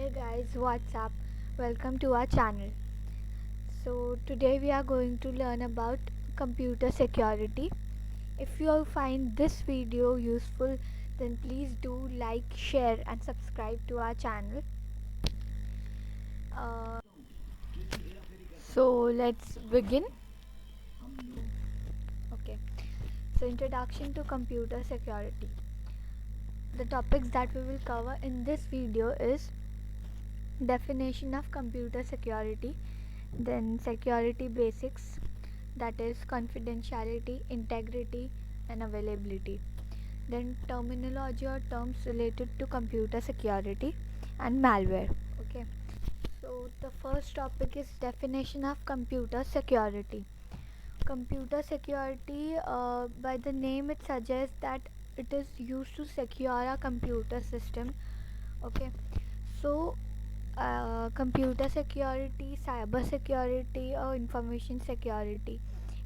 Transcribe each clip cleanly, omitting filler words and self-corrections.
Hey guys, what's up? Welcome to our channel. So today we are going to learn about computer security. If you find this video useful, then please do like, share and subscribe to our channel. So let's begin. Okay. So introduction to computer security. The topics that we will cover in this video is definition of computer security, then security basics, that is confidentiality, integrity and availability, then terminology or terms related to computer security, and malware. Okay, so the first topic is definition of computer security. Computer security, by the name it suggests that it is used to secure a computer system. Okay, so computer security, cyber security or information security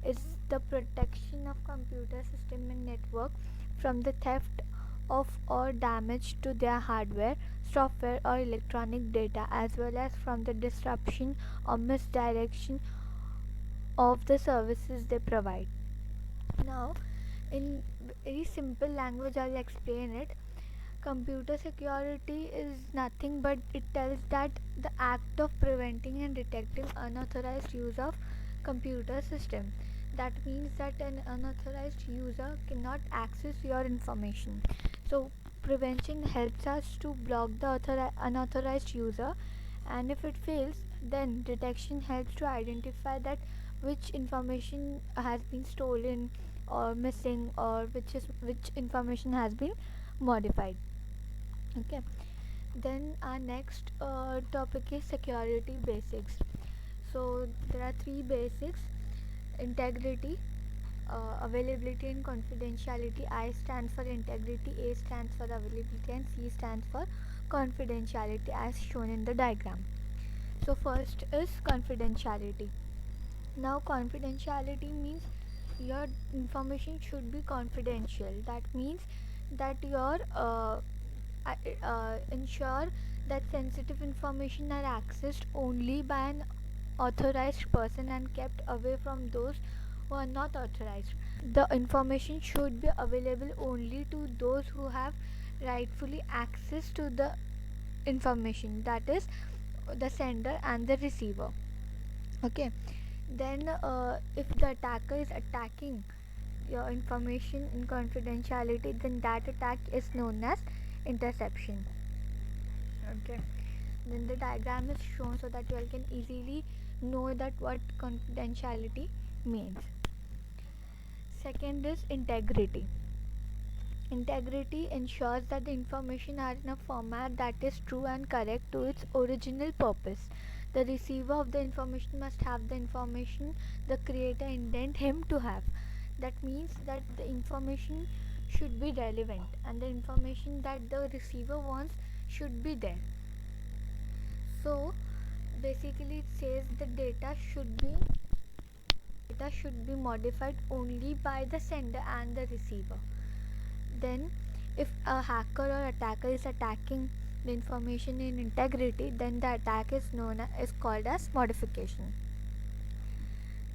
is the protection of computer system and network from the theft of or damage to their hardware, software or electronic data, as well as from the disruption or misdirection of the services they provide. Now, in very simple language, I'll explain it. Computer security is nothing but it tells that the act of preventing and detecting unauthorized use of computer system. That means that an unauthorized user cannot access your information. So prevention helps us to block the unauthorized user, and if it fails, then detection helps to identify that which information has been stolen or missing, or which information has been modified. Okay, then our next topic is security basics. So there are three basics: integrity, availability and confidentiality. I stands for integrity, A stands for availability and C stands for confidentiality, as shown in the diagram. So first is confidentiality. Now confidentiality means your information should be confidential. That means that your ensure that sensitive information are accessed only by an authorized person and kept away from those who are not authorized. The information should be available only to those who have rightfully access to the information, that is the sender and the receiver. Okay, then if the attacker is attacking your information in confidentiality, then that attack is known as interception. Okay, then the diagram is shown so that you all can easily know that what confidentiality means. Second is integrity. Integrity ensures that the information are in a format that is true and correct to its original purpose. The receiver of the information must have the information the creator intended him to have. That means that the information should be relevant and the information that the receiver wants should be there. So basically it says the data should be modified only by the sender and the receiver. Then if a hacker or attacker is attacking the information in integrity, then the attack is called as modification.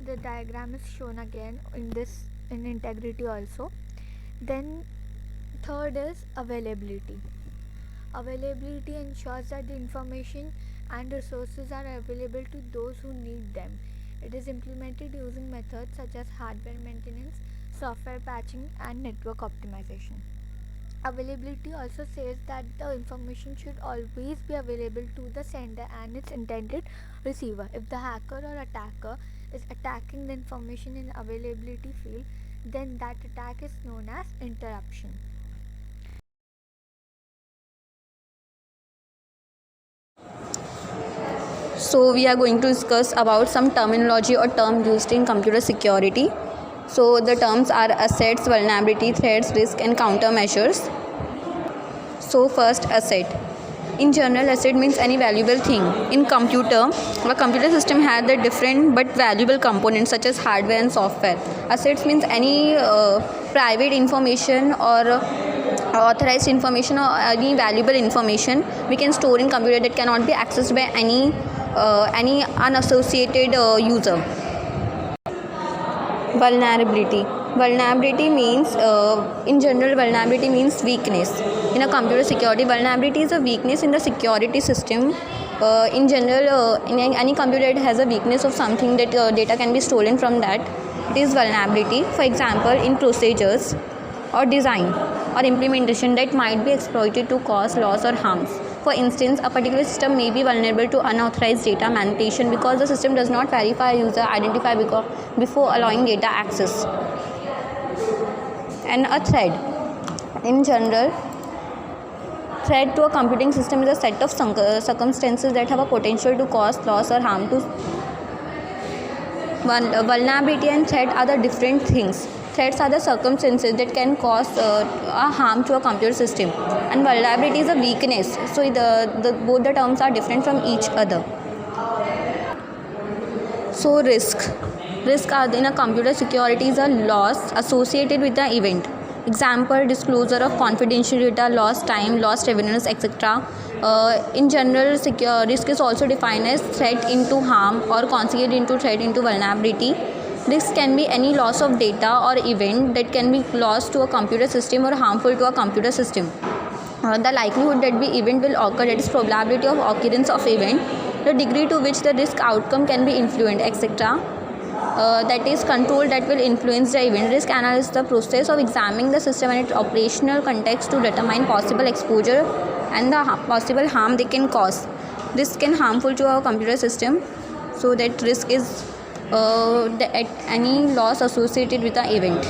The diagram is shown again in integrity also. Then third is availability. Availability ensures that the information and resources are available to those who need them. It is implemented using methods such as hardware maintenance, software patching and network optimization. Availability also says that the information should always be available to the sender and its intended receiver. If the hacker or attacker is attacking the information in availability field, then that attack is known as interruption. So we are going to discuss about some terminology or term used in computer security. So the terms are assets, vulnerability, threats, risk and countermeasures. So first, asset. In general, asset means any valuable thing. In computer, a computer system has the different but valuable components such as hardware and software. Assets means any private information or authorized information or any valuable information we can store in computer that cannot be accessed by any unassociated user. Vulnerability means in general, vulnerability means weakness in a computer security. Vulnerability is a weakness in the security system. In general, in any computer it has a weakness of something that data can be stolen from that. It is vulnerability. For example, in procedures or design or implementation that might be exploited to cause loss or harms. For instance, a particular system may be vulnerable to unauthorized data manipulation because the system does not verify user identifier before allowing data access. And a threat. In general, threat to a computing system is a set of circumstances that have a potential to cause loss or harm to. Vulnerability and threat are the different things. Threats are the circumstances that can cause a harm to a computer system, and vulnerability is a weakness. So both the terms are different from each other. So risk are in a computer security is a loss associated with the event. Example, disclosure of confidential data, lost time, lost revenues, etc. In general, risk is also defined as threat into harm or consequent into threat into vulnerability. Risk can be any loss of data or event that can be lost to a computer system or harmful to a computer system. The likelihood that the event will occur, that is probability of occurrence of event, the degree to which the risk outcome can be influenced, etc. That is control that will influence the event. Risk analysis is the process of examining the system and its operational context to determine possible exposure and the possible harm they can cause. Risk can harmful to our computer system, so that risk is any loss associated with the event.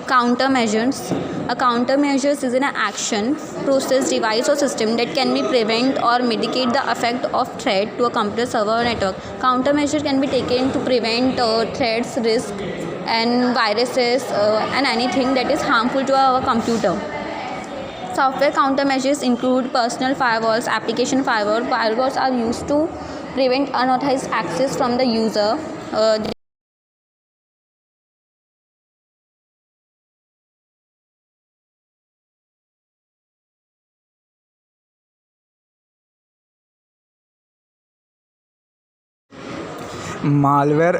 Countermeasures. A countermeasures is an action, process, device or system that can be prevent or mitigate the effect of threat to a computer server or network. Countermeasure can be taken to prevent threats, risk and viruses and anything that is harmful to our computer. Software countermeasures include personal firewalls, application firewall. Firewalls are used to prevent unauthorized access from the user. Malware,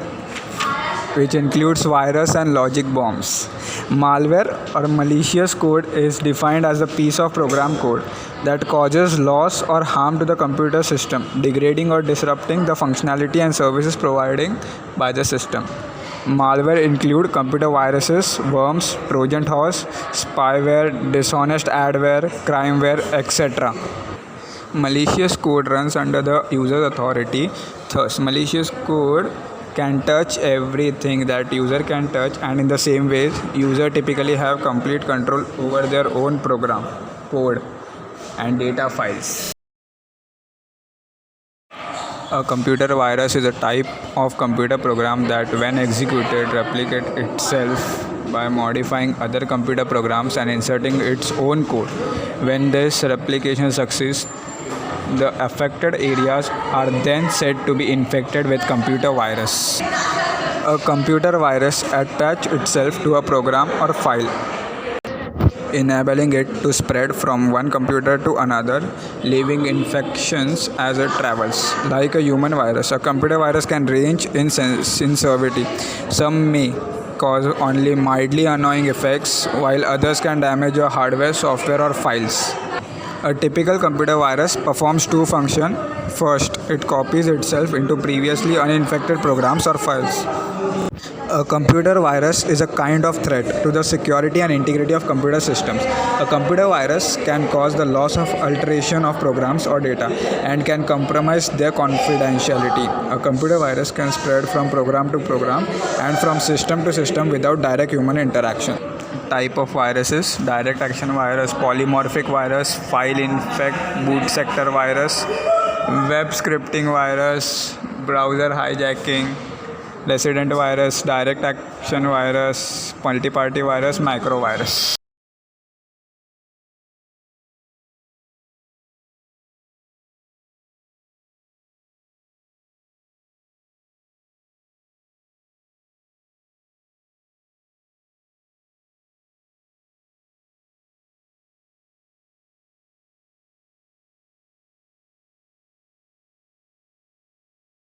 which includes virus and logic bombs. Malware or malicious code is defined as a piece of program code that causes loss or harm to the computer system, degrading or disrupting the functionality and services provided by the system. Malware include computer viruses, worms, Trojan horse, spyware, dishonest adware, crimeware, etc. Malicious code runs under the user's authority. Thus, malicious code can touch everything that user can touch, and in the same way, user typically have complete control over their own program, code, and data files. A computer virus is a type of computer program that, when executed, replicates itself by modifying other computer programs and inserting its own code. When this replication succeeds, the affected areas are then said to be infected with computer virus. A computer virus attaches itself to a program or file, enabling it to spread from one computer to another, leaving infections as it travels. Like a human virus, a computer virus can range in severity. Some may cause only mildly annoying effects, while others can damage your hardware, software, or files. A typical computer virus performs two functions. First, it copies itself into previously uninfected programs or files. A computer virus is a kind of threat to the security and integrity of computer systems. A computer virus can cause the loss of alteration of programs or data and can compromise their confidentiality. A computer virus can spread from program to program and from system to system without direct human interaction. Type of viruses: direct action virus, polymorphic virus, file infect, boot sector virus, web scripting virus, browser hijacking, resident virus, direct action virus, multi-party virus, macro virus.